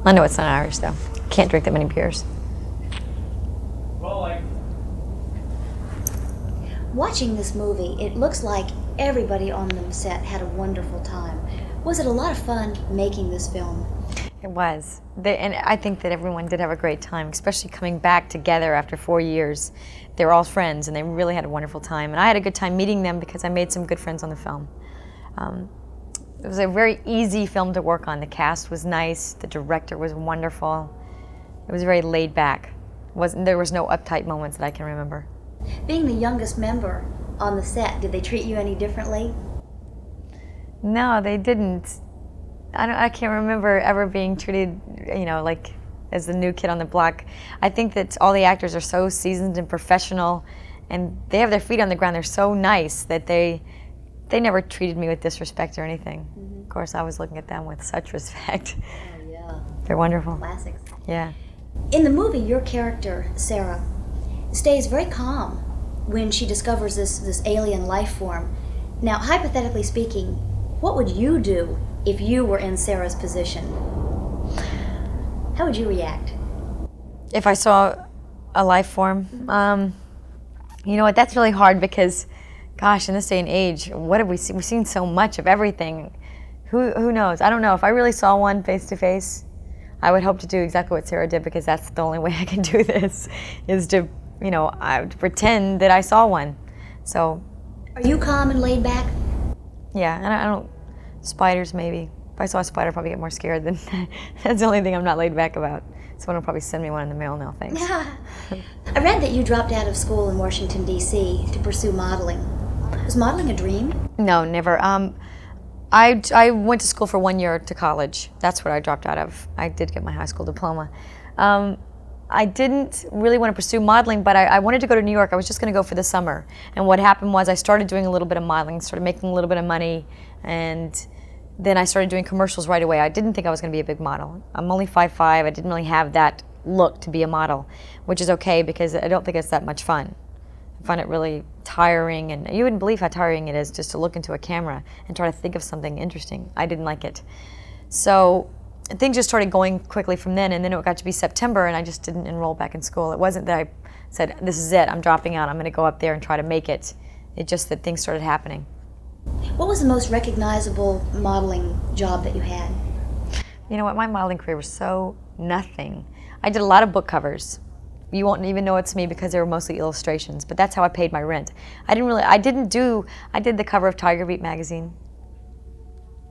I know it's not Irish though. Can't drink that many beers. Watching this movie, it looks like everybody on the set had a wonderful time. Was it a lot of fun making this film? It was. And I think that everyone did have a great time, especially coming back together after 4 years. They were all friends, and they really had a wonderful time. And I had a good time meeting them because I made some good friends on the film. It was a very easy film to work on. The cast was nice. The director was wonderful. It was very laid back. There was no uptight moments that I can remember. Being the youngest member on the set, did they treat you any differently? No, they didn't. I can't remember ever being treated, like as the new kid on the block. I think that all the actors are so seasoned and professional, and they have their feet on the ground. They're so nice that they never treated me with disrespect or anything. Mm-hmm. Of course, I was looking at them with such respect. Oh, yeah. They're wonderful. Classics. Yeah. In the movie, your character, Sarah, stays very calm when she discovers this alien life form. Now, hypothetically speaking, what would you do if you were in Sarah's position? How would you react? If I saw a life form, you know what, that's really hard because, gosh, in this day and age, what have we seen? We've seen so much of everything. Who knows? I don't know. If I really saw one face to face, I would hope to do exactly what Sarah did, because that's the only way I can do this, is to, I would pretend that I saw one. So. Are you calm and laid back? Yeah, and I don't, spiders maybe. If I saw a spider, I'd probably get more scared than, that's the only thing I'm not laid back about. Someone will probably send me one in the mail now, thanks. I read that you dropped out of school in Washington, D.C. to pursue modeling. Was modeling a dream? No, never. I went to school for 1 year to college. That's what I dropped out of. I did get my high school diploma. I didn't really want to pursue modeling, but I wanted to go to New York. I was just going to go for the summer. And what happened was I started doing a little bit of modeling, started making a little bit of money, and then I started doing commercials right away. I didn't think I was going to be a big model. I'm only 5'5". I didn't really have that look to be a model, which is okay because I don't think it's that much fun. I find it really tiring, and you wouldn't believe how tiring it is just to look into a camera and try to think of something interesting. I didn't like it. So things just started going quickly from then, and then it got to be September, and I just didn't enroll back in school. It wasn't that I said, this is it, I'm dropping out, I'm going to go up there and try to make it. It's just that things started happening. What was the most recognizable modeling job that you had? You know what, my modeling career was so nothing. I did a lot of book covers. You won't even know it's me because they were mostly illustrations, but that's how I paid my rent. I did the cover of Tiger Beat magazine.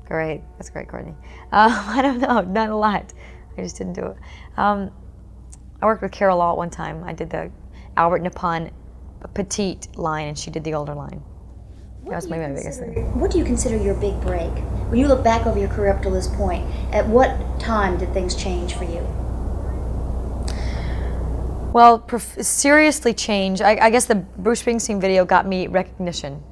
Great, that's great, Courtney. I don't know, not a lot. I just didn't do it. I worked with Carol Law at one time. I did the Albert Nippon petite line, and she did the older line. That was maybe my biggest thing. What do you consider your big break? When you look back over your career up to this point, at what time did things change for you? Well, seriously change. I guess the Bruce Springsteen video got me recognition.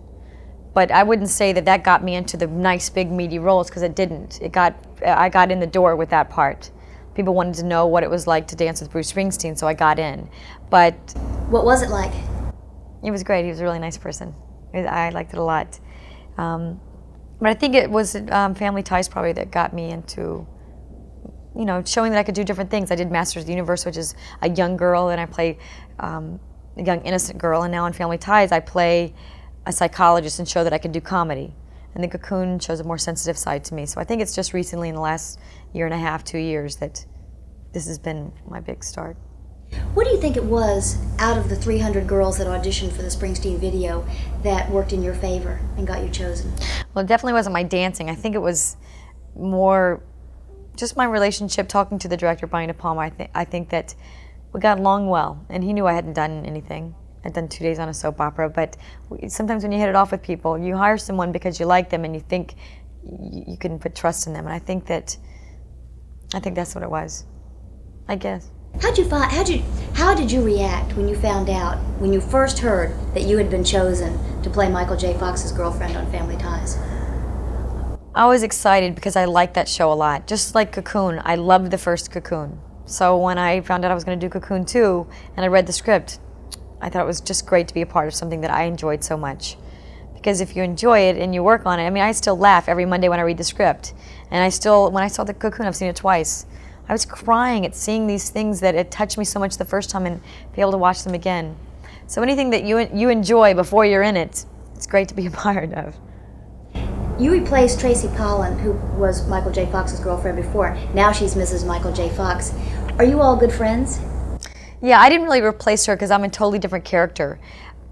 But I wouldn't say that got me into the nice, big, meaty roles, because it didn't. I got in the door with that part. People wanted to know what it was like to dance with Bruce Springsteen, so I got in. But what was it like? It was great. He was a really nice person. I liked it a lot. But I think it was Family Ties probably that got me into, showing that I could do different things. I did Masters of the Universe, which is a young girl, and I play a young innocent girl. And now on Family Ties, I play a psychologist and show that I can do comedy. And the Cocoon shows a more sensitive side to me. So I think it's just recently in the last year and a half, 2 years, that this has been my big start. What do you think it was out of the 300 girls that auditioned for the Springsteen video that worked in your favor and got you chosen? Well, it definitely wasn't my dancing. I think it was more just my relationship, talking to the director, Brian De Palma. I think that we got along well, and he knew I hadn't done anything. I'd done 2 days on a soap opera, but sometimes when you hit it off with people, you hire someone because you like them and you think you can put trust in them, and I think that's what it was, I guess. How did you react when you found out, when you first heard that you had been chosen to play Michael J. Fox's girlfriend on Family Ties? I was excited because I liked that show a lot. Just like Cocoon, I loved the first Cocoon. So when I found out I was going to do Cocoon 2 and I read the script, I thought it was just great to be a part of something that I enjoyed so much. Because if you enjoy it and you work on it, I still laugh every Monday when I read the script. And when I saw the Cocoon, I've seen it twice. I was crying at seeing these things that had touched me so much the first time and be able to watch them again. So anything that you enjoy before you're in it, it's great to be a part of. You replaced Tracy Pollan, who was Michael J. Fox's girlfriend before. Now she's Mrs. Michael J. Fox. Are you all good friends? Yeah, I didn't really replace her because I'm a totally different character.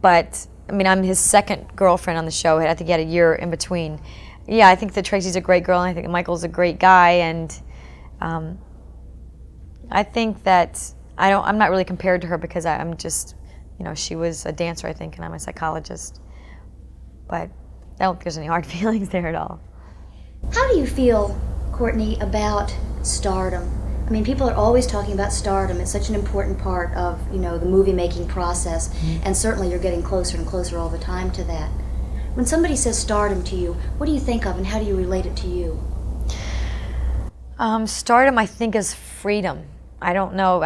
But, I mean, I'm his second girlfriend on the show. I think he had a year in between. Yeah, I think that Tracy's a great girl, and I think Michael's a great guy, and I think that I'm not really compared to her because I'm just, she was a dancer, I think, and I'm a psychologist. But I don't think there's any hard feelings there at all. How do you feel, Courteney, about stardom? I mean, people are always talking about stardom. It's such an important part of, the movie-making process, and certainly you're getting closer and closer all the time to that. When somebody says stardom to you, what do you think of and how do you relate it to you? Stardom, I think, is freedom. I don't know.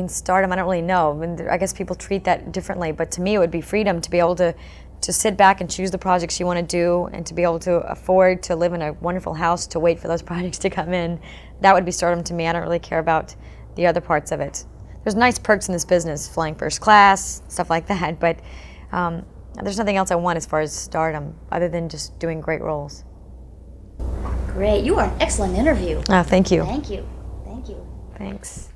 Stardom, I don't really know. I guess people treat that differently, but to me it would be freedom to be able to sit back and choose the projects you want to do and to be able to afford to live in a wonderful house to wait for those projects to come in. That would be stardom to me. I don't really care about the other parts of it. There's nice perks in this business, flying first class, stuff like that, but there's nothing else I want as far as stardom other than just doing great roles. Great. You are an excellent interview. Oh, thank you. Thank you. Thank you. Thanks.